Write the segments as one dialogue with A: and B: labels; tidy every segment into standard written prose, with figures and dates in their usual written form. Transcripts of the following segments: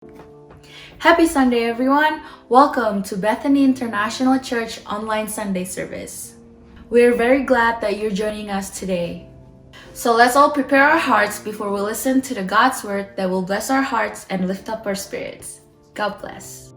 A: Happy Sunday, everyone! Welcome to Bethany International Church online Sunday service. We are very glad that you're joining us today. So let's all prepare our hearts before we listen to the God's word that will bless our hearts and lift up our spirits. God bless.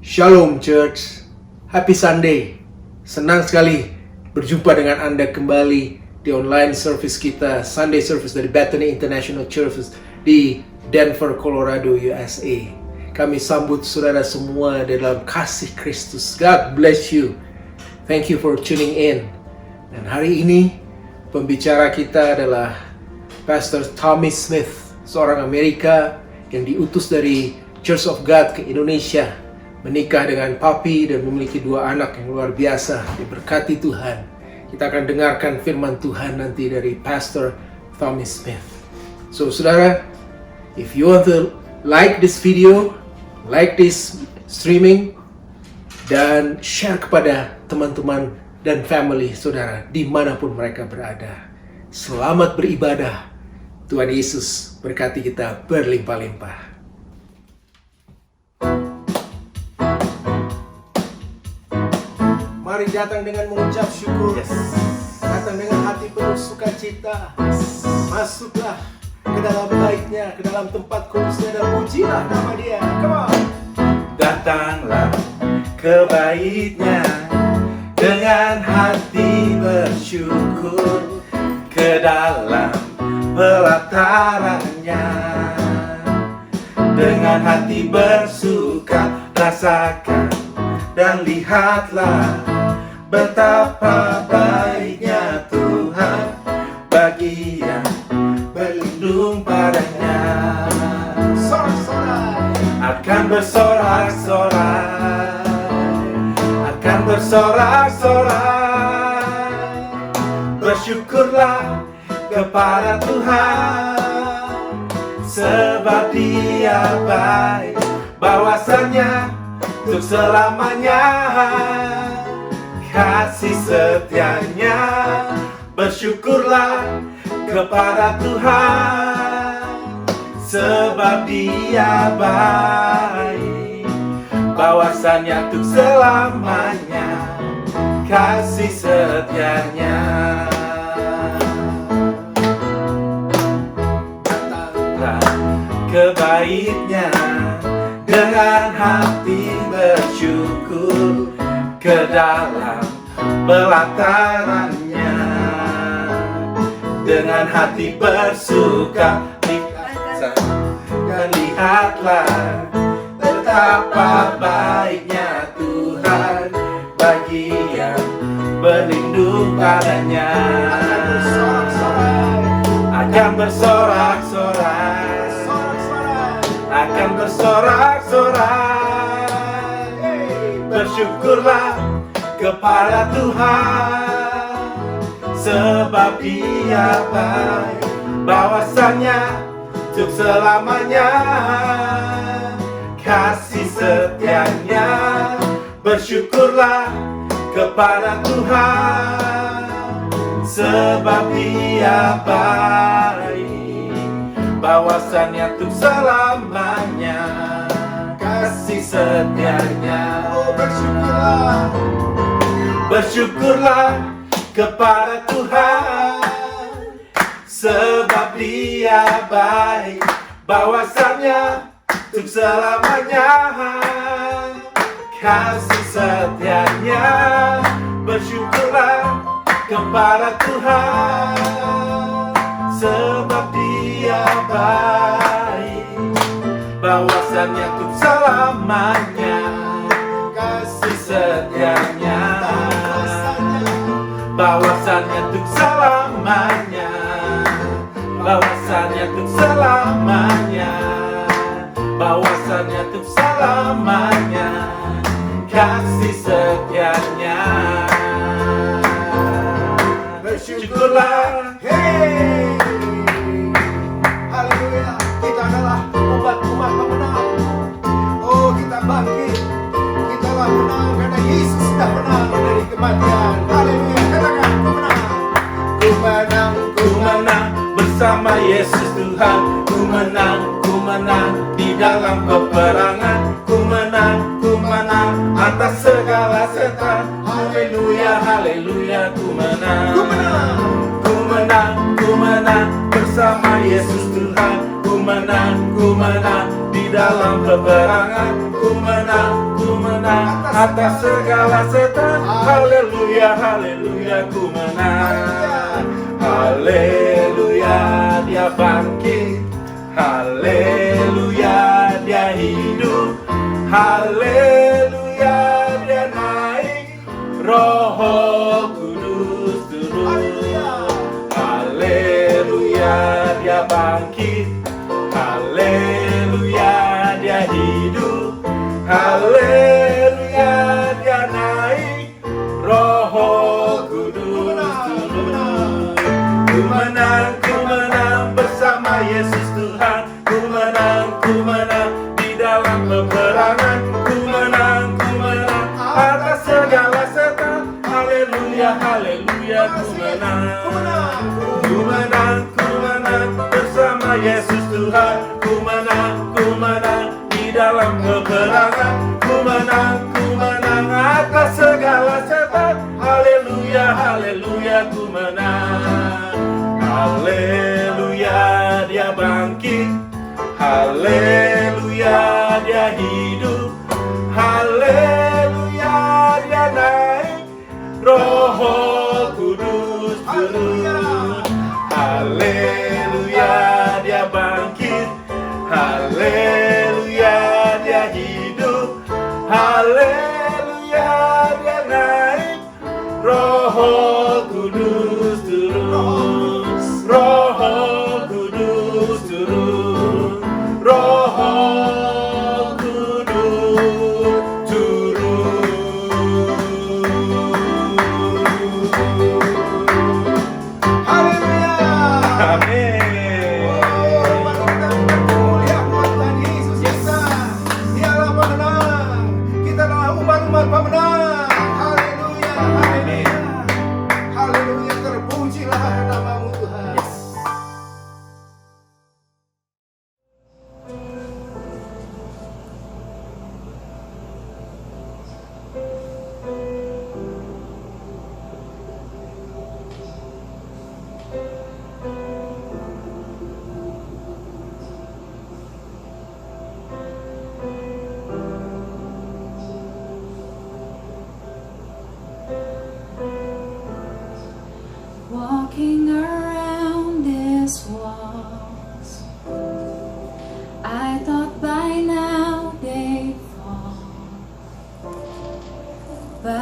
B: Shalom Church, Happy Sunday. Senang sekali berjumpa dengan Anda kembali di online service kita, Sunday service dari Bethany International Church di Denver, Colorado, USA. Kami sambut saudara semua dalam kasih Kristus. God bless you. Thank you for tuning in. Dan hari ini pembicara kita adalah Pastor Tommy Smith, seorang Amerika yang diutus dari Church of God ke Indonesia, menikah dengan papi dan memiliki 2 anak yang luar biasa. Diberkati Tuhan. Kita akan dengarkan firman Tuhan nanti dari Pastor Tommy Smith. So saudara, if you want to like this video, like this streaming, dan share kepada teman-teman dan family saudara dimanapun mereka berada. Selamat beribadah. Tuhan Yesus berkati kita berlimpah-limpah. Mari datang dengan mengucap syukur. Datang dengan hati penuh sukacita. Masuklah ke dalam baitnya, ke dalam tempat kudusnya, dan pujilah nama Dia. Come on.
C: Datanglah ke
B: ke baitnya dengan hati bersyukur, ke dalam pelatarannya dengan hati bersuka. Rasakan dan lihatlah betapa baiknya Tuhan bagi yang berlindung padanya. Akan bersorak-sorai, akan bersorak-sorai. Bersyukurlah kepada Tuhan, sebab Dia baik, bahwasannya untuk selamanya kasih setianya. Bersyukurlah kepada Tuhan, sebab Dia baik, bahwasannya untuk selamanya kasih setianya. Datanglah ke baitnya dengan hati bersyukur, ke dalam pelatarannya dengan hati bersuka. Dan lihatlah betapa baiknya Tuhan bagi yang berlindung padanya. Akan bersorak-sorai, akan bersorak-sorai. Bersyukurlah kepada Tuhan, sebab Dia baik, bahwasannya untuk selamanya kasih setianya. Bersyukurlah kepada Tuhan, sebab Dia baik, bahwasannya untuk selamanya kasih setianya. Oh, bersyukurlah, bersyukurlah kepada Tuhan, sebab Dia baik, bahwasannya untuk selamanya kasih setianya. Bersyukurlah kepada Tuhan, sebab Dia baik, bahwasannya untuk selamanya kasih setianya. Bahwasannya untuk selamanya, bahwasannya untuk selamanya, bahwasannya untuk selamanya kasih setianya. Bersyukurlah, hey, haleluya. Kita adalah umat pemenang. Oh, kita bangkit, kita lah menang karena Yesus sudah menang dari kematian. Haleluya, katakan pemenang. Ku menang, ku menang bersama Yesus Tuhan. Ku menang di dalam peperangan. Ku menang atas segala setan. Haleluya, haleluya, ku menang. Ku menang bersama Yesus Tuhan. Ku menang di dalam peperangan. Ku menang atas segala setan. Haleluya, haleluya, ku menang. Haleluya, Dia bangkit. Haleluya, Dia hidup. Haleluya, Dia naik. Roh Kudus turun. Haleluya, Dia bangkit. Haleluya, Dia hidup. Haleluya, Dia naik. Roh Kudus turun. Ku menang bersama Yesus Tuhan. Ku menang di dalam peperangan. Ku menang atas segala setan. Haleluya, haleluya, ku menang. Ku menang bersama Yesus Tuhan. Ku menang di dalam peperangan. Ku menang atas segala setan. Haleluya, haleluya, ku menang. Haleluya, Dia bangkit. Haleluya, Dia hidup. Haleluya,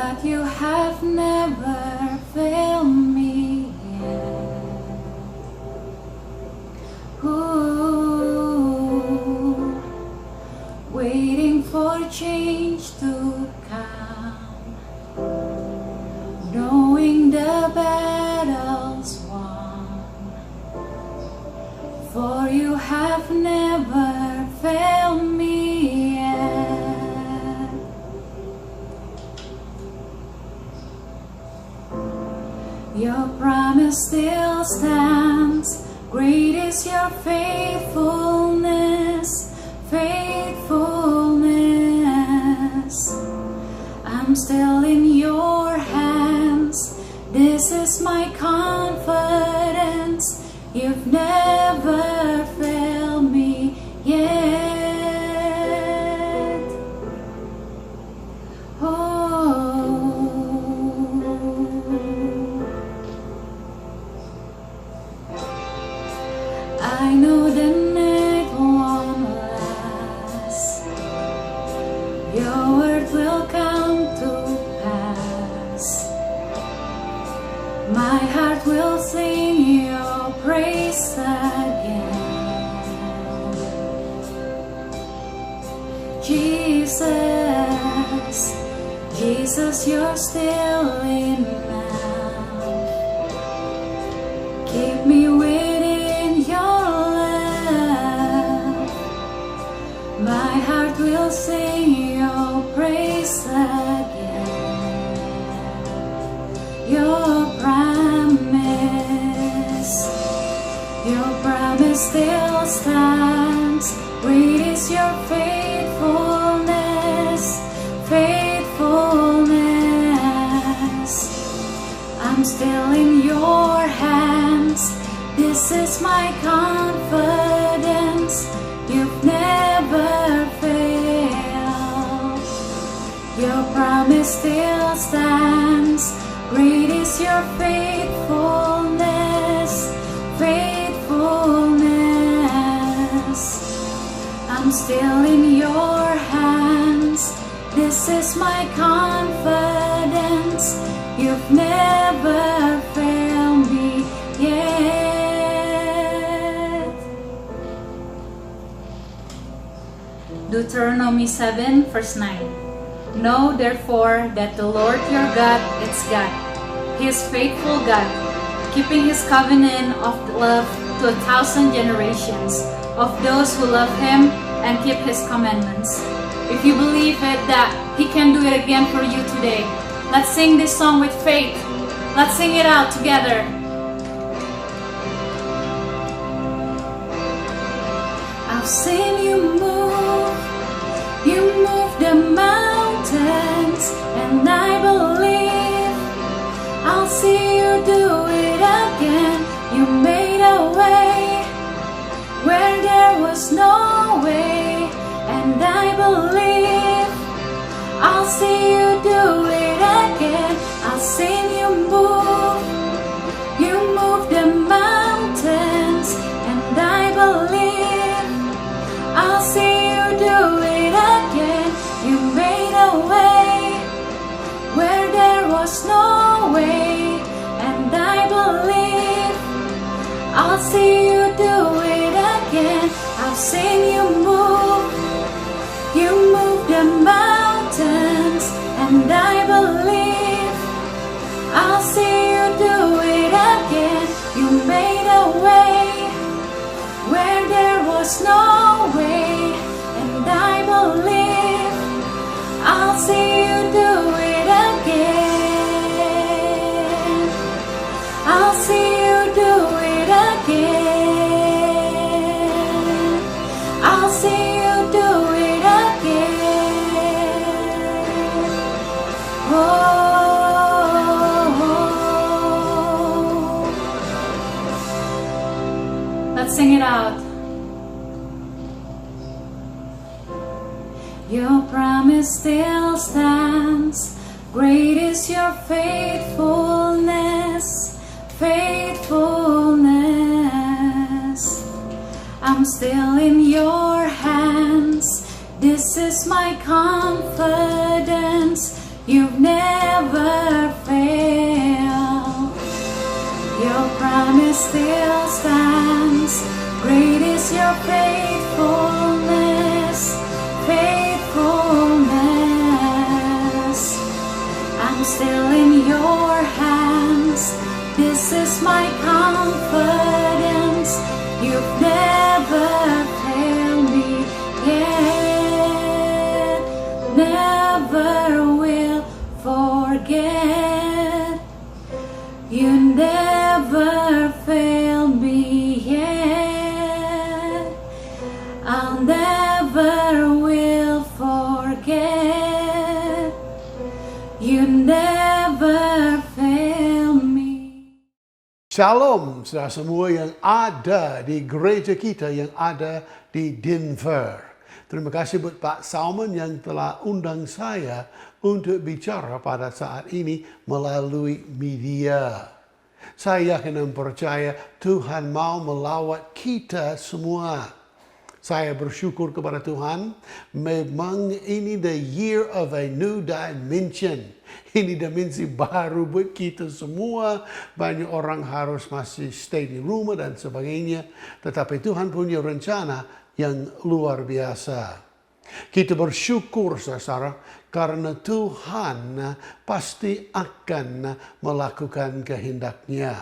A: but you have never failed me yet. Ooh, waiting for change to come, knowing the battle's won, for you have never failed me yet. Your promise still stands. Great is your faithfulness, faithfulness. I'm still in your hands. This is my confidence. You've never failed me yet. Oh, I know the night won't last. Your word will come to pass. My heart will sing your praise again. Jesus, Jesus, you're still enough. Keep me within your love. My heart will sing your praise again. Your promise still stands. Great is your faithfulness, faithfulness. I'm still in your hands. This is my confidence. You've never failed. Your promise still stands. Great is your faithfulness, faithfulness. I'm still in your hands. This is my confidence. You've never failed me yet. Deuteronomy 7 verse 9. Know therefore that the Lord your God is God. He is faithful God, keeping his covenant of love to 1,000 generations of those who love him and keep his commandments. If you believe it that he can do it again for you today, let's sing this song with faith. Let's sing it out together. I've seen you move the mountains, and I believe I'll see you do it again. You made a way where there was no way, and I believe I'll see you do it again. I've seen you move the mountains, and I believe I'll see you do it again. You made a way where there was no way, and I believe I'll see you do it again. I've seen you move the mountains, and I believe I'll see you do it again. You made a way where there was no way, and I believe I'll see you do it again. I'll see you do it again. I'll see you do it again. Oh. Let's sing it out. Your promise still stands. Great is your faithfulness, faithfulness. I'm still in your hands. This is my confidence. You've never failed. Your promise still stands. Great is your faithfulness, faithfulness. I'm still in your hands. This is my confidence. You've never failed me yet. Never will forget. You never failed me yet. I'll never will forget. You never failed me.
C: Shalom, saudara semua yang ada di gereja kita yang ada di Denver. Terima kasih buat Pak Salman yang telah undang saya untuk bicara pada saat ini melalui media. Saya yakin dan percaya Tuhan mau melawat kita semua. Saya bersyukur kepada Tuhan. Memang ini the year of a new dimension. Ini dimensi baru buat kita semua. Banyak orang harus masih stay di rumah dan sebagainya. Tetapi Tuhan punya rencana yang luar biasa. Kita bersyukur, saudara, karena Tuhan pasti akan melakukan kehendaknya.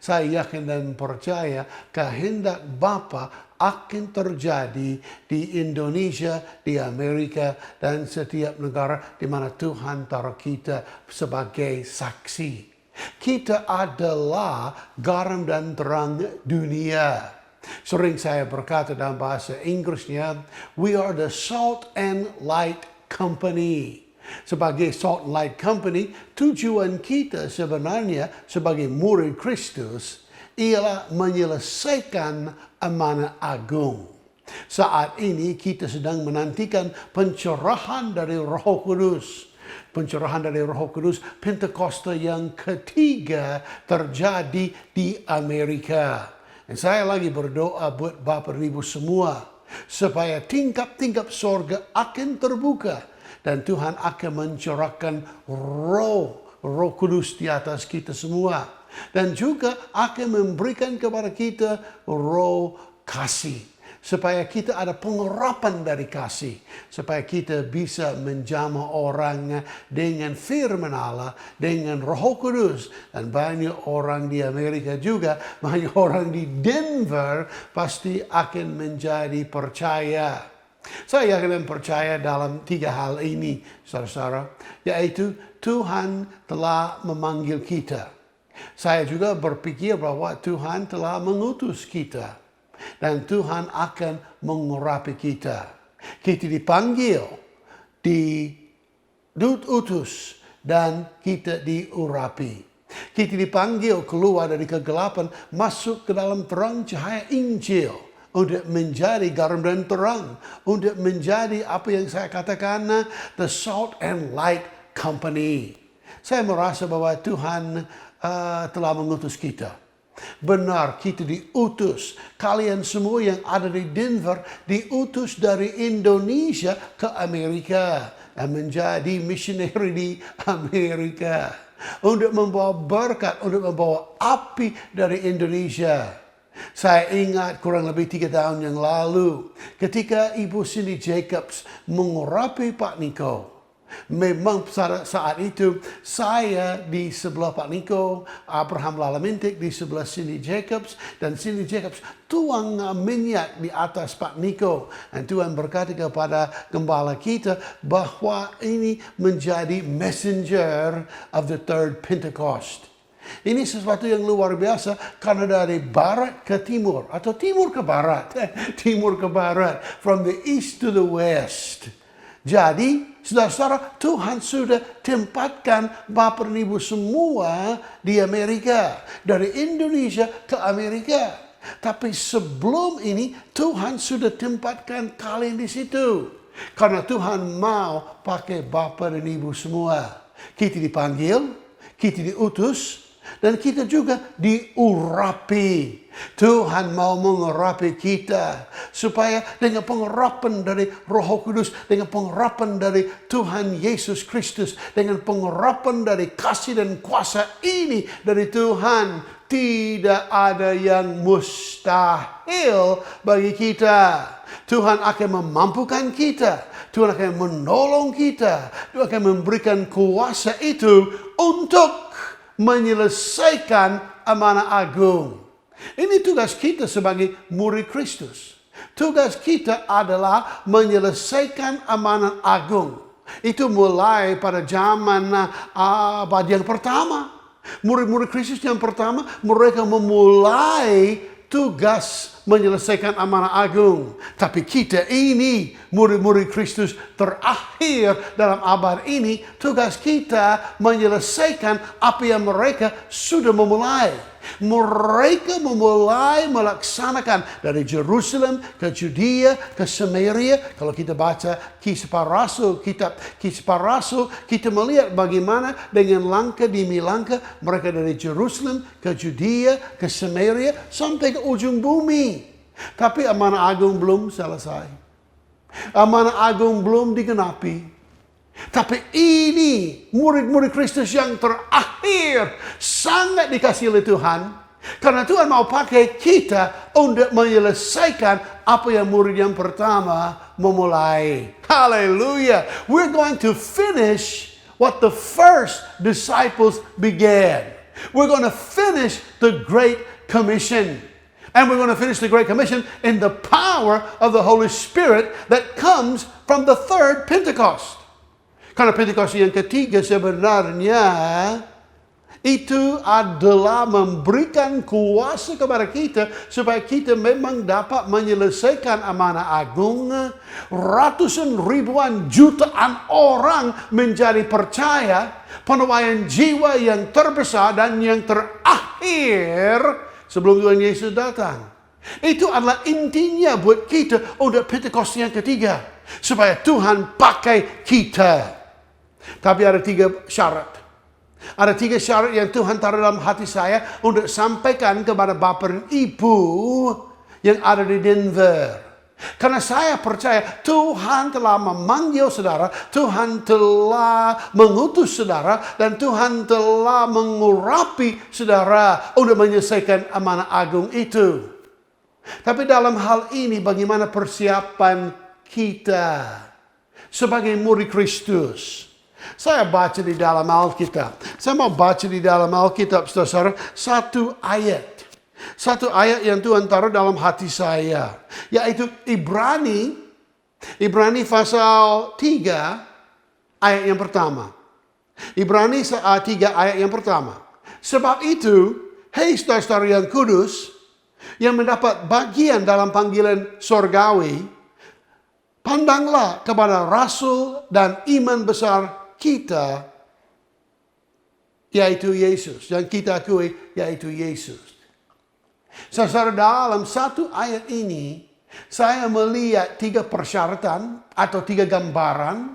C: Saya yakin dan percaya kehendak Bapa akan terjadi di Indonesia, di Amerika, dan setiap negara di mana Tuhan taruh kita sebagai saksi. Kita adalah garam dan terang dunia. Sering saya berkata dalam bahasa Inggrisnya, we are the salt and light company. Sebagai salt and light company, tujuan kita sebenarnya sebagai murid Kristus ialah menyelesaikan amanah agung. Saat ini kita sedang menantikan pencurahan dari Roh Kudus. Pencurahan dari Roh Kudus Pentakosta yang ketiga terjadi di Amerika. Dan saya lagi berdoa buat Bapak Ibu semua supaya tingkap-tingkap sorga akan terbuka dan Tuhan akan mencurahkan Roh Kudus di atas kita semua dan juga akan memberikan kepada kita roh kasih supaya kita ada pengurapan dari kasih supaya kita bisa menjamah orang dengan firman Allah, dengan Roh Kudus. Dan banyak orang di Amerika juga, banyak orang di Denver pasti akan menjadi percaya. Saya yakin dan percaya dalam 3 hal ini, saudara-saudara, yaitu Tuhan telah memanggil kita. Saya juga berpikir bahwa Tuhan telah mengutus kita. Dan Tuhan akan mengurapi kita. Kita dipanggil, diutus, dan kita diurapi. Kita dipanggil keluar dari kegelapan, masuk ke dalam terang cahaya Injil. Untuk menjadi garam dan terang. Untuk menjadi apa yang saya katakan, the salt and light company. Saya merasa bahwa Tuhan telah mengutus kita. Benar, kita diutus. Kalian semua yang ada di Denver diutus dari Indonesia ke Amerika dan menjadi missionary di Amerika untuk membawa berkat, untuk membawa api dari Indonesia. Saya ingat kurang lebih 3 tahun yang lalu ketika Ibu Cindy Jacobs mengurapi Pak Niko. Memang saat itu saya di sebelah Pak Niko, Abraham Lalamintik di sebelah Cindy Jacobs, dan Cindy Jacobs tuang minyak di atas Pak Niko. Dan Tuhan berkata kepada gembala kita bahwa ini menjadi messenger of the third Pentecost. Ini sesuatu yang luar biasa karena dari barat ke timur atau timur ke barat, timur ke barat, from the east to the west. Jadi, saudara-saudara, Tuhan sudah tempatkan Bapak dan Ibu semua di Amerika. Dari Indonesia ke Amerika. Tapi sebelum ini, Tuhan sudah tempatkan kalian di situ. Karena Tuhan mau pakai Bapak dan Ibu semua. Kita dipanggil, kita diutus, Dan kita juga diurapi. Tuhan mau mengurapi kita supaya dengan pengurapan dari Roh Kudus, dengan pengurapan dari Tuhan Yesus Kristus, dengan pengurapan dari kasih dan kuasa ini dari Tuhan, tidak ada yang mustahil bagi kita. Tuhan akan memampukan kita. Tuhan akan menolong kita. Tuhan akan memberikan kuasa itu untuk menyelesaikan amanah agung. Ini tugas kita sebagai murid Kristus. Tugas kita adalah menyelesaikan amanah agung. Itu mulai pada zaman abad yang pertama. Murid-murid Kristus yang pertama, mereka memulai tugas menyelesaikan amanah agung. Tapi kita ini, murid-murid Kristus terakhir dalam abad ini, tugas kita menyelesaikan apa yang mereka sudah memulai. Mereka memulai melaksanakan dari Jerusalem ke Judea ke Samaria. Kalau kita baca Kisah Para Rasul, kitab Kisah Para Rasul, kita melihat bagaimana dengan langkah demi langkah mereka dari Jerusalem ke Judea ke Samaria sampai ke ujung bumi. Tapi amanah agung belum selesai. Amanah agung belum digenapi. Tapi ini murid-murid Kristus yang terakhir sangat dikasihi oleh Tuhan. Karena Tuhan mau pakai kita untuk menyelesaikan apa yang murid yang pertama memulai. Hallelujah. We're going to finish what the first disciples began. We're going to finish the Great Commission. And we're going to finish the Great Commission in the power of the Holy Spirit that comes from the third Pentecost. Karena Pentecost yang ketiga sebenarnya itu adalah memberikan kuasa kepada kita supaya kita memang dapat menyelesaikan amanah agung. Ratusan ribuan jutaan orang menjadi percaya. Penuaian jiwa yang terbesar dan yang terakhir sebelum Tuhan Yesus datang. Itu adalah intinya buat kita untuk Pentecost yang ketiga. Supaya Tuhan pakai kita. Tapi ada 3 syarat. Ada 3 syarat yang Tuhan taruh dalam hati saya untuk sampaikan kepada Bapak dan Ibu yang ada di Denver. Karena saya percaya Tuhan telah memanggil saudara, Tuhan telah mengutus saudara, dan Tuhan telah mengurapi saudara untuk menyelesaikan amanah agung itu. Tapi dalam hal ini bagaimana persiapan kita sebagai murid Kristus? Saya baca di dalam Alkitab. Saya mau baca di dalam Alkitab, saudara, satu ayat. Satu ayat yang Tuhan taruh dalam hati saya. Yaitu Ibrani pasal 3 ayat yang pertama. Ibrani 3 ayat yang pertama. Sebab itu, hei saudara-saudara yang kudus, yang mendapat bagian dalam panggilan sorgawi, pandanglah kepada rasul dan iman besar kita, yaitu Yesus. Yang kita akui, yaitu Yesus. Saudara, dalam satu ayat ini, saya melihat 3 persyaratan atau 3 gambaran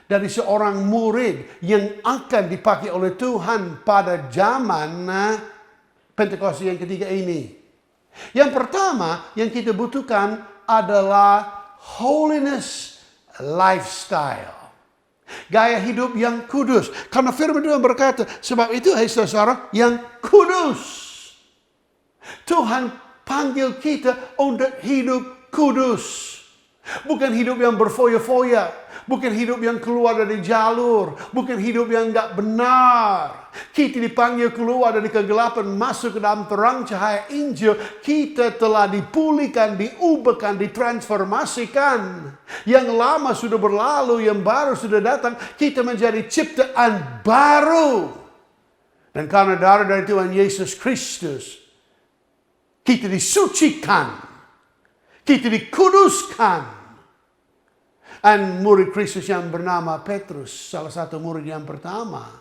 C: dari seorang murid yang akan dipakai oleh Tuhan pada zaman Pentecost yang ketiga ini. Yang pertama yang kita butuhkan adalah holiness lifestyle. Gaya hidup yang kudus. Karena firman Tuhan berkata, sebab itu hai saudara yang kudus. Tuhan panggil kita untuk hidup kudus. Bukan hidup yang berfoya-foya. Bukan hidup yang keluar dari jalur. Bukan hidup yang enggak benar. Kita dipanggil keluar dari kegelapan, masuk ke dalam terang cahaya Injil. Kita telah dipulihkan, diubahkan, ditransformasikan. Yang lama sudah berlalu, yang baru sudah datang. Kita menjadi ciptaan baru. Dan karena darah dari Tuhan Yesus Kristus, kita disucikan. Kita dikuduskan. Dan murid Kristus yang bernama Petrus, salah satu murid yang pertama,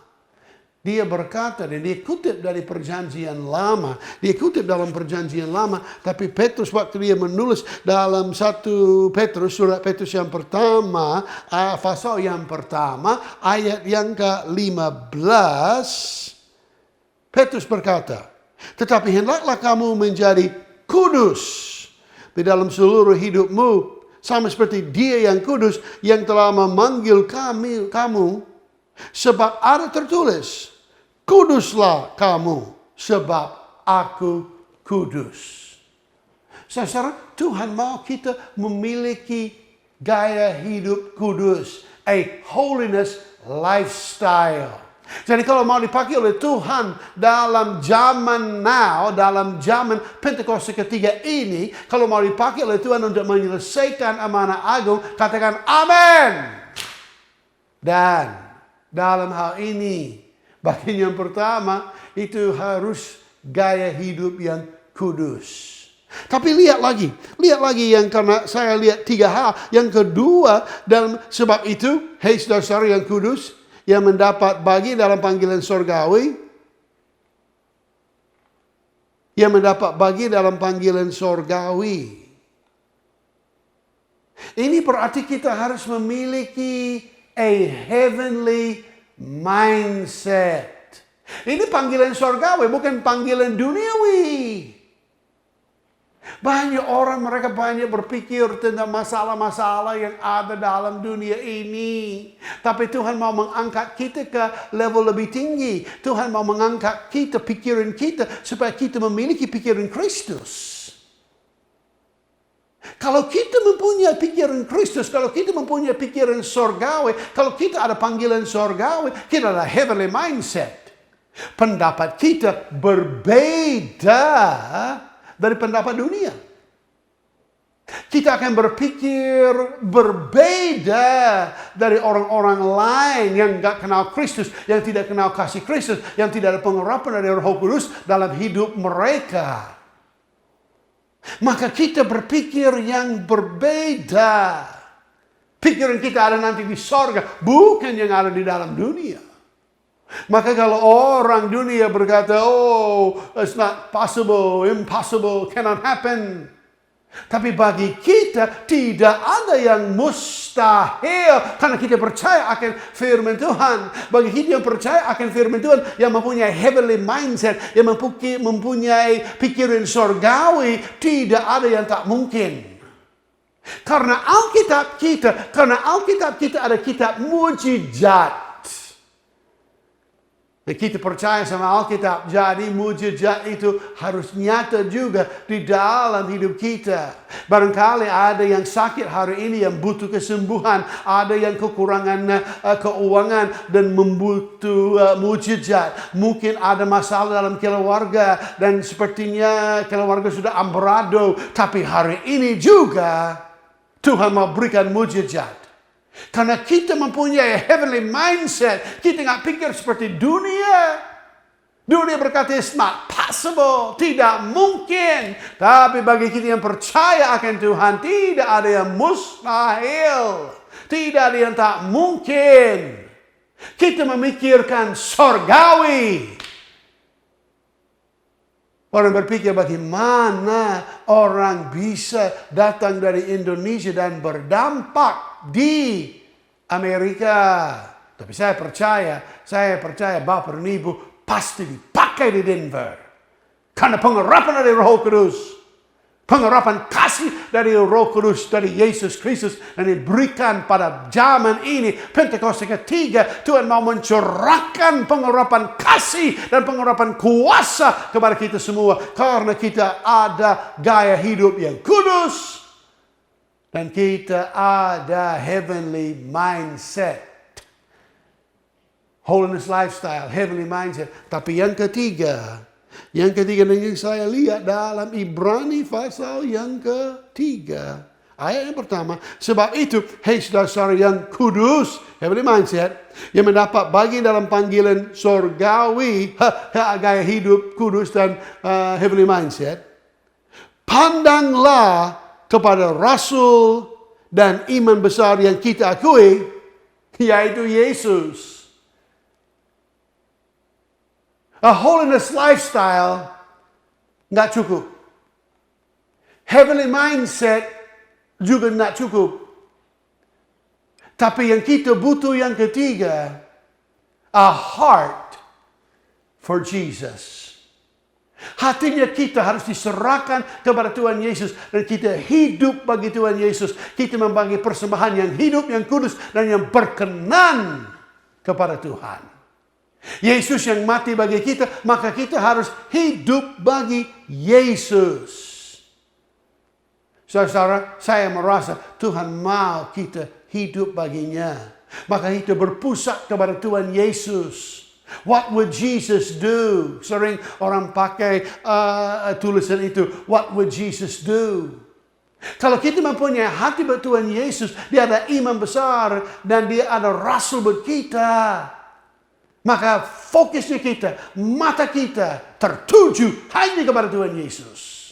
C: dia berkata, dan dia kutip dari perjanjian lama. Dia kutip dalam perjanjian lama. Tapi Petrus waktu dia menulis dalam 1 Petrus, surat Petrus yang pertama, pasal yang pertama, ayat yang ke-15. Petrus berkata, tetapi hendaklah kamu menjadi kudus di dalam seluruh hidupmu, sama seperti Dia yang kudus yang telah memanggil kamu, sebab ada tertulis, kuduslah kamu, sebab aku kudus. Saudara, Tuhan mau kita memiliki gaya hidup kudus, a holiness lifestyle. Jadi kalau mau dipakai oleh Tuhan dalam zaman now, dalam zaman Pentakosta ketiga ini, kalau mau dipakai oleh Tuhan untuk menyelesaikan amanah agung, katakan amin. Dan dalam hal ini, bagian yang pertama itu harus gaya hidup yang kudus. Tapi lihat lagi yang karena saya lihat 3 hal. Yang kedua, dalam sebab itu, hei saudara yang kudus, yang mendapat bagi dalam panggilan sorgawi. Yang mendapat bagi dalam panggilan sorgawi. Ini berarti kita harus memiliki a heavenly mindset. Ini panggilan sorgawi, bukan panggilan duniawi. Banyak orang mereka banyak berpikir tentang masalah-masalah yang ada dalam dunia ini. Tapi Tuhan mau mengangkat kita ke level lebih tinggi. Tuhan mau mengangkat kita, pikiran kita, supaya kita memiliki pikiran Kristus. Kalau kita mempunyai pikiran Kristus, kalau kita mempunyai pikiran sorgawi, kalau kita ada panggilan sorgawi, kita ada heavenly mindset. Pendapat kita berbeda dari pendapat dunia. Kita akan berpikir berbeda dari orang-orang lain yang tidak kenal Kristus, yang tidak kenal kasih Kristus, yang tidak ada pengurapan dari Roh Kudus dalam hidup mereka. Maka kita berpikir yang berbeda. Pikiran kita ada nanti di sorga, bukan yang ada di dalam dunia. Maka kalau orang dunia berkata, oh, it's not possible, impossible, cannot happen. Tapi bagi kita tidak ada yang mustahil. Karena kita percaya akan firman Tuhan. Bagi kita yang percaya akan firman Tuhan, yang mempunyai heavenly mindset, yang mempunyai pikiran sorgawi, tidak ada yang tak mungkin. Karena Alkitab kita ada kitab mujizat. Dan kita percaya sama Alkitab, jadi mujizat itu harus nyata juga di dalam hidup kita. Barangkali ada yang sakit hari ini yang butuh kesembuhan, ada yang kekurangan keuangan dan membutuh mujizat. Mungkin ada masalah dalam keluarga dan sepertinya keluarga sudah amburadul, tapi hari ini juga Tuhan mau berikan mujizat. Karena kita mempunyai heavenly mindset. Kita nggak pikir seperti dunia. Dunia berkata it's not possible. Tidak mungkin. Tapi bagi kita yang percaya akan Tuhan, tidak ada yang mustahil. Tidak ada yang tak mungkin. Kita memikirkan sorgawi. Orang berpikir bagaimana orang bisa datang dari Indonesia dan berdampak di Amerika. Tapi saya percaya Bapak dan Ibu pasti dipakai di Denver. Karena pengurapan dari Roh Kudus. Pengurapan kasih dari Roh Kudus, dari Yesus Kristus, yang diberikan pada zaman ini, Pentakosta ketiga, Tuhan mau mencurahkan pengurapan kasih dan pengurapan kuasa kepada kita semua. Karena kita ada gaya hidup yang kudus, dan kita ada heavenly mindset. Holiness lifestyle, heavenly mindset. Tapi yang ketiga yang saya lihat dalam Ibrani pasal yang ketiga. Ayat yang pertama. Sebab itu, hei saudara yang kudus, heavenly mindset, yang mendapat bagian dalam panggilan sorgawi, gaya hidup kudus dan heavenly mindset. Pandanglah kepada Rasul dan iman besar yang kita akui, yaitu Yesus. A holiness lifestyle nggak cukup. Heavenly mindset juga nggak cukup. Tapi yang kita butuh yang ketiga, a heart for Jesus. Hatinya kita harus diserahkan kepada Tuhan Yesus. Dan kita hidup bagi Tuhan Yesus. Kita membagi persembahan yang hidup, yang kudus, dan yang berkenan kepada Tuhan. Yesus yang mati bagi kita, maka kita harus hidup bagi Yesus. Saudara, saya merasa Tuhan mau kita hidup baginya. Maka kita berpusat kepada Tuhan Yesus. What would Jesus do? Sering orang pakai tulisan itu. What would Jesus do? Kalau kita mempunyai hati buat Tuhan Yesus, dia ada imam besar dan dia ada rasul buat kita. Maka fokusnya kita, mata kita tertuju hanya kepada Tuhan Yesus.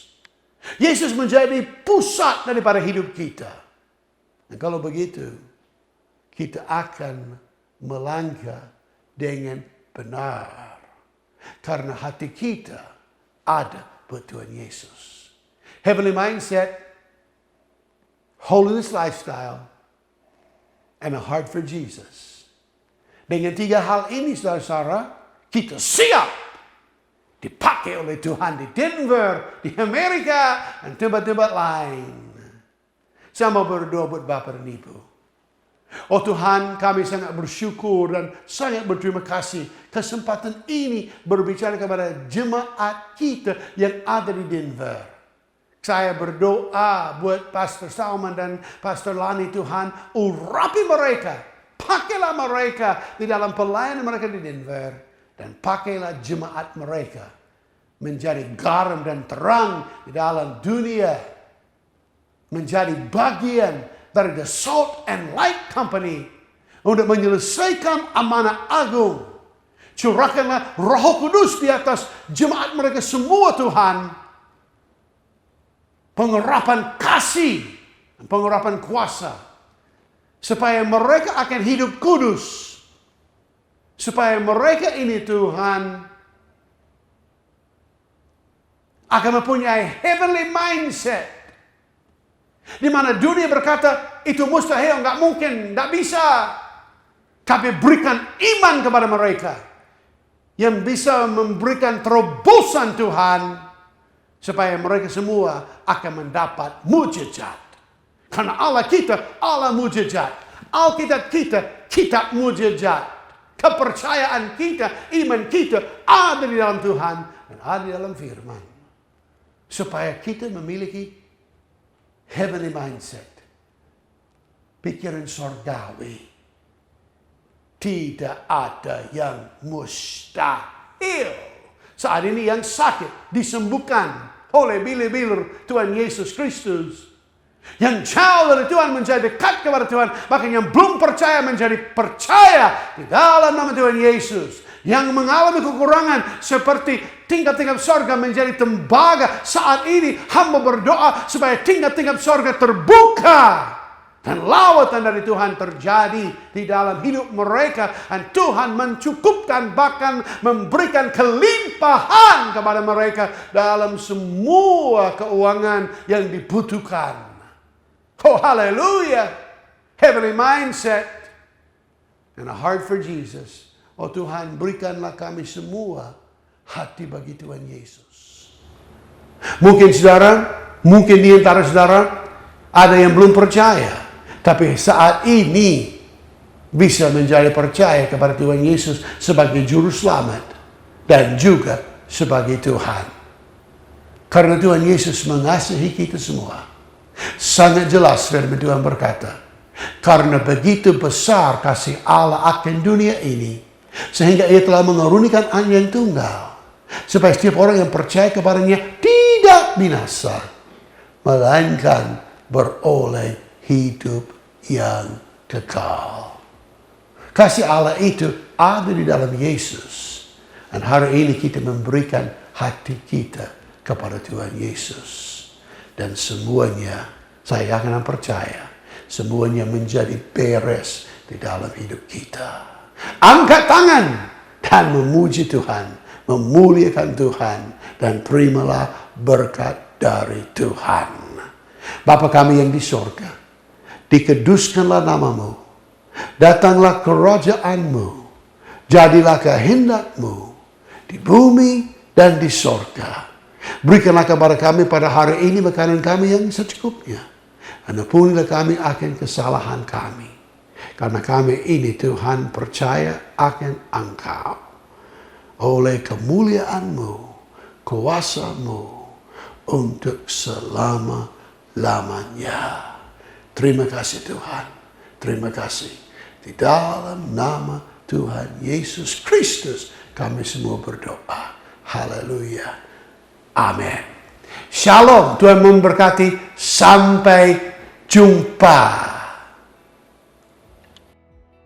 C: Yesus menjadi pusat daripada hidup kita. Dan kalau begitu, kita akan melangkah dengan benar. Karena hati kita ada buat Tuhan Yesus. Heavenly mindset, holiness lifestyle, and a heart for Jesus. Dengan 3 hal ini, saudara-saudara, kita siap dipakai oleh Tuhan di Denver, di Amerika, dan tempat-tempat lain. Saya mau berdoa buat Bapak dan Ibu. Oh Tuhan, kami sangat bersyukur dan sangat berterima kasih kesempatan ini berbicara kepada jemaat kita yang ada di Denver. Saya berdoa buat Pastor Salman dan Pastor Lani, Tuhan, urapi mereka. Pakailah mereka di dalam pelayanan mereka di Denver. Dan pakailah jemaat mereka menjadi garam dan terang di dalam dunia. Menjadi bagian dari the Salt and Light Company untuk menyelesaikan amanah agung. Curahkanlah Roh Kudus di atas jemaat mereka semua, Tuhan. Pengurapan kasih, pengurapan kuasa, supaya mereka akan hidup kudus. Supaya mereka ini, Tuhan, akan mempunyai heavenly mindset. Di mana dunia berkata, itu mustahil, nggak mungkin, nggak bisa. Tapi berikan iman kepada mereka. Yang bisa memberikan terobosan Tuhan. Supaya mereka semua akan mendapat mujizat. Karena Allah kita, Allah mujizat. Alkitab kita, kitab mujizat. Kepercayaan kita, iman kita ada di dalam Tuhan. Dan ada di dalam firman. Supaya kita memiliki heavenly mindset. Pikiran surgawi. Tidak ada yang mustahil. Saat ini yang sakit disembuhkan oleh bilir-bilir Tuhan Yesus Kristus. Yang jauh dari Tuhan menjadi dekat kepada Tuhan. Bahkan yang belum percaya menjadi percaya di dalam nama Tuhan Yesus. Yang mengalami kekurangan seperti tingkat-tingkat sorga menjadi tembaga. Saat ini hamba berdoa supaya tingkat-tingkat sorga terbuka. Dan lawatan dari Tuhan terjadi di dalam hidup mereka. Dan Tuhan mencukupkan, bahkan memberikan kelimpahan kepada mereka dalam semua keuangan yang dibutuhkan. Oh haleluya. Heavenly mindset and a heart for Jesus. Oh Tuhan, berikanlah kami semua hati bagi Tuhan Yesus. Mungkin saudara, mungkin di antara saudara ada yang belum percaya. Tapi saat ini bisa menjadi percaya kepada Tuhan Yesus sebagai juru selamat. Dan juga sebagai Tuhan. Karena Tuhan Yesus mengasihi kita semua. Sangat jelas firman Tuhan berkata. Karena begitu besar kasih Allah akan dunia ini. Sehingga ia telah mengarunikan anaknya yang tunggal. Supaya setiap orang yang percaya kepadanya tidak binasa. Melainkan beroleh hidup yang kekal. Kasih Allah itu ada di dalam Yesus. Dan hari ini kita memberikan hati kita kepada Tuhan Yesus. Dan semuanya, saya akan percaya, semuanya menjadi beres di dalam hidup kita. Angkat tangan dan memuji Tuhan, memuliakan Tuhan, dan terimalah berkat dari Tuhan. Bapa kami yang di sorga, dikuduskanlah namamu, datanglah kerajaanmu, jadilah kehendakmu di bumi dan di sorga. Berikanlah kepada kami pada hari ini makanan kami yang secukupnya. Dan ampunilah kami akan kesalahan kami. Karena kami ini Tuhan percaya akan Engkau. Oleh kemuliaan-Mu, kuasa-Mu untuk selama-lamanya. Terima kasih Tuhan. Terima kasih. Di dalam nama Tuhan Yesus Kristus kami semua berdoa. Haleluya. Amin. Shalom. Tuhan memberkati. Sampai jumpa.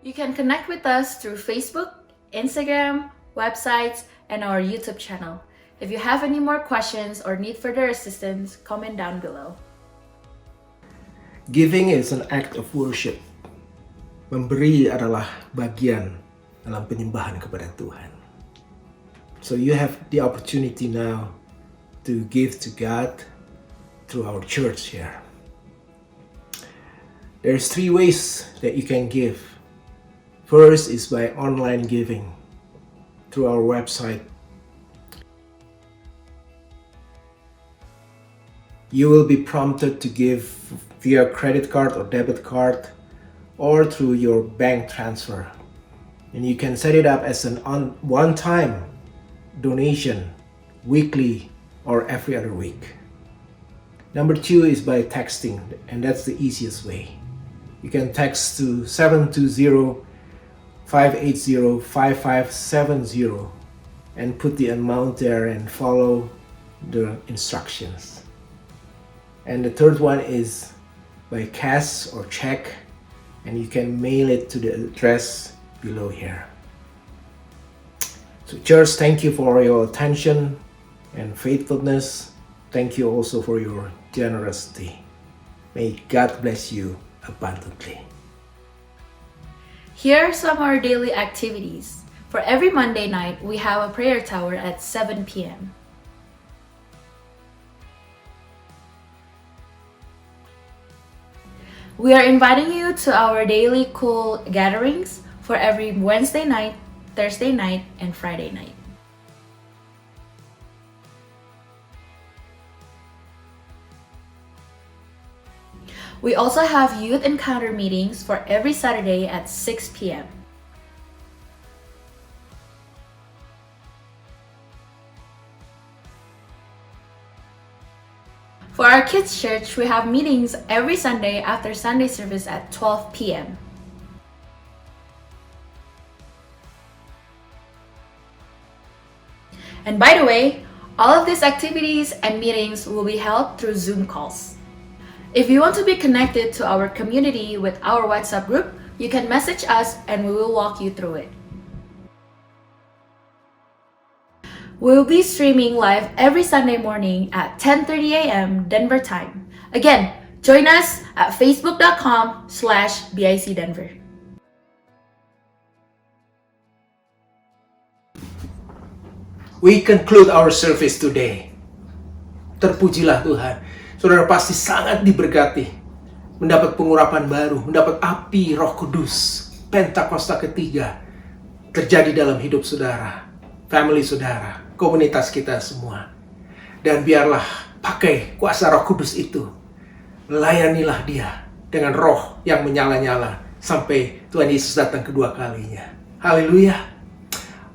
A: You can connect with us through Facebook, Instagram, websites, and our YouTube channel. If you have any more questions or need further assistance, comment down below.
B: Giving is an act of worship. Memberi adalah bagian dalam penyembahan kepada Tuhan. So you have the opportunity now to give to God through our church here. There's 3 ways that you can give. First is by online giving through our website. You will be prompted to give via credit card or debit card or through your bank transfer. And you can set it up as an one-time donation, weekly or every other week. Number 2 is by texting, and that's the easiest way. You can text to 720-580-5570 and put the amount there and follow the instructions. And the third one is by cash or check, and you can mail it to the address below here. So church, thank you for your attention and faithfulness. Thank you also for your generosity. May God bless you abundantly.
A: Here are some of our daily activities. For every Monday night, we have a prayer tower at 7 p.m. We are inviting you to our daily cool gatherings for every Wednesday night, Thursday night, and Friday night. We also have youth encounter meetings for every Saturday at 6 p.m. For our kids' church, we have meetings every Sunday after Sunday service at 12 p.m. And by the way, all of these activities and meetings will be held through Zoom calls. If you want to be connected to our community with our WhatsApp group, you can message us and we will walk you through it. We'll be streaming live every Sunday morning at 10:30 a.m. Denver time. Again, join us at facebook.com/BIC Denver.
B: We conclude our service today. Terpujilah Tuhan. Saudara pasti sangat diberkati. Mendapat pengurapan baru, mendapat api Roh Kudus. Pentakosta ketiga terjadi dalam hidup saudara, family saudara, komunitas kita semua. Dan biarlah pakai kuasa Roh Kudus itu. Layanilah dia dengan roh yang menyala-nyala sampai Tuhan Yesus datang kedua kalinya. Haleluya.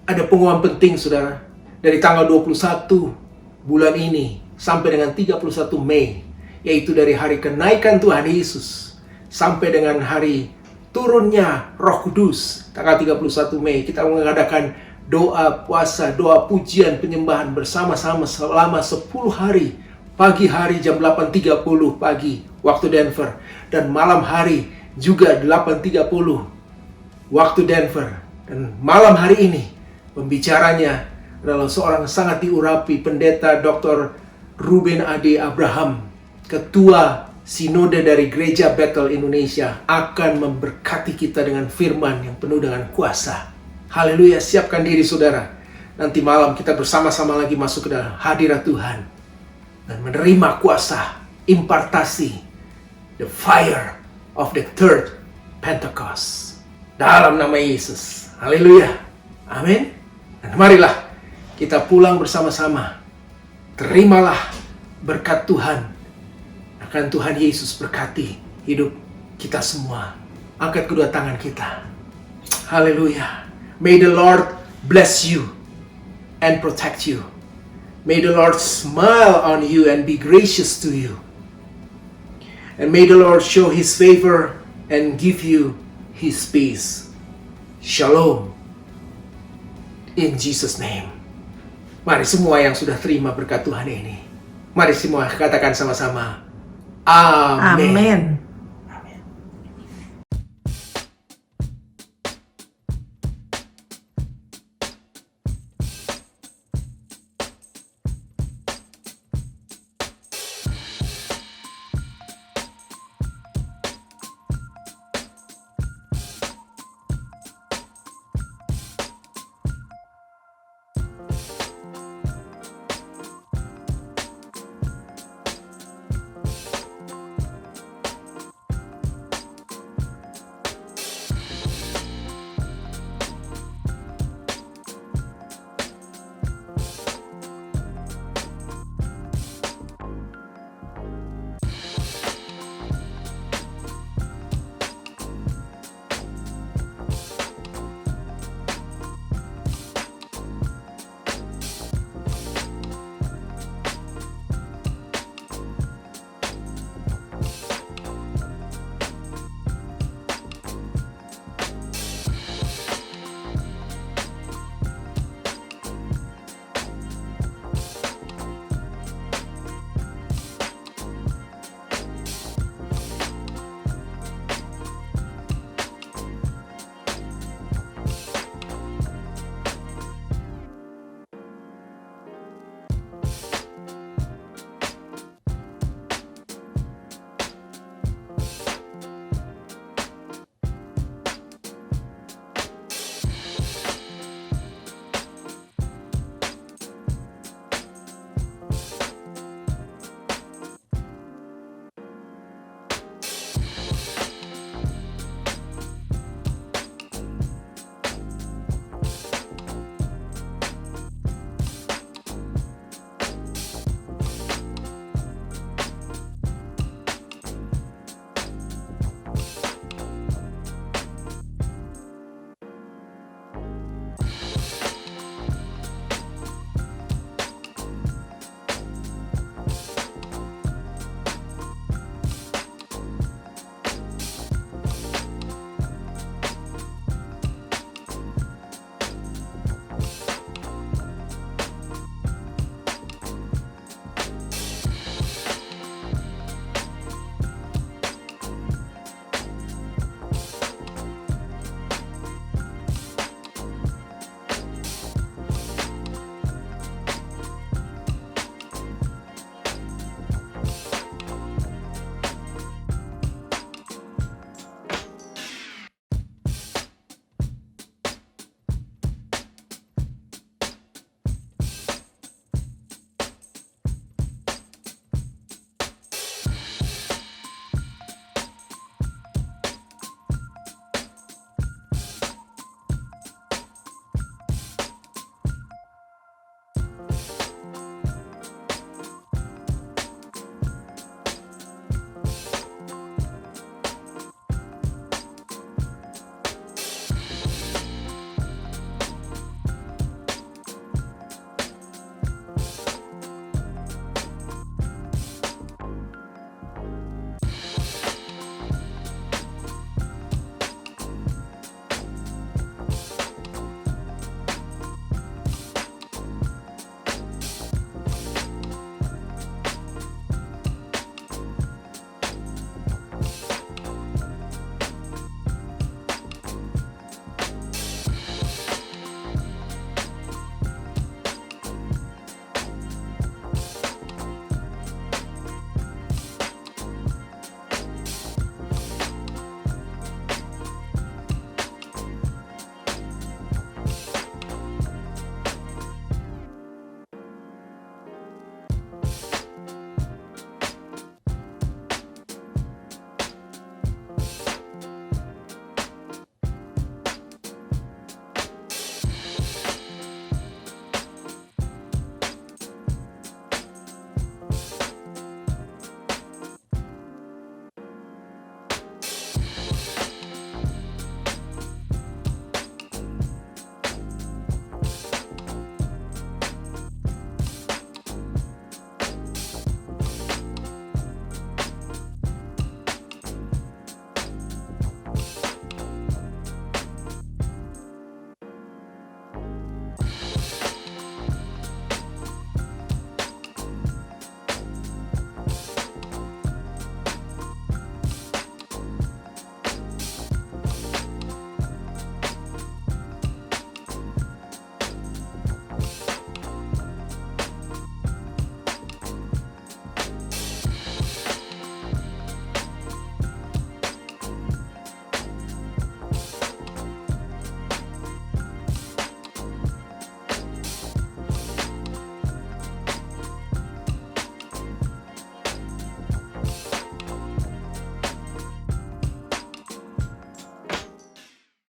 B: Ada pengumuman penting saudara. Dari tanggal 21 bulan ini sampai dengan 31 Mei, yaitu dari hari kenaikan Tuhan Yesus sampai dengan hari turunnya Roh Kudus, tanggal 31 Mei, kita mengadakan doa puasa, doa pujian, penyembahan bersama-sama selama 10 hari, pagi hari jam 8.30 pagi waktu Denver, dan malam hari juga 8.30 waktu Denver. Dan malam hari ini pembicaranya adalah seorang sangat diurapi, Pendeta Dr. Ruben Ade Abraham, Ketua Sinode dari Gereja Bethel Indonesia, akan memberkati kita dengan firman yang penuh dengan kuasa. Haleluya, siapkan diri saudara. Nanti malam kita bersama-sama lagi masuk ke dalam hadirat Tuhan dan menerima kuasa, impartasi, the fire of the third Pentecost. Dalam nama Yesus. Haleluya. Amin. Dan marilah kita pulang bersama-sama. Terimalah berkat Tuhan. Akan Tuhan Yesus berkati hidup kita semua. Angkat kedua tangan kita. Haleluya. May the Lord bless you and protect you. May the Lord smile on you and be gracious to you. And may the Lord show His favor and give you His peace. Shalom. In Jesus' name. Mari semua yang sudah terima berkat Tuhan ini. Mari semua katakan sama-sama. Amin.
D: Amin.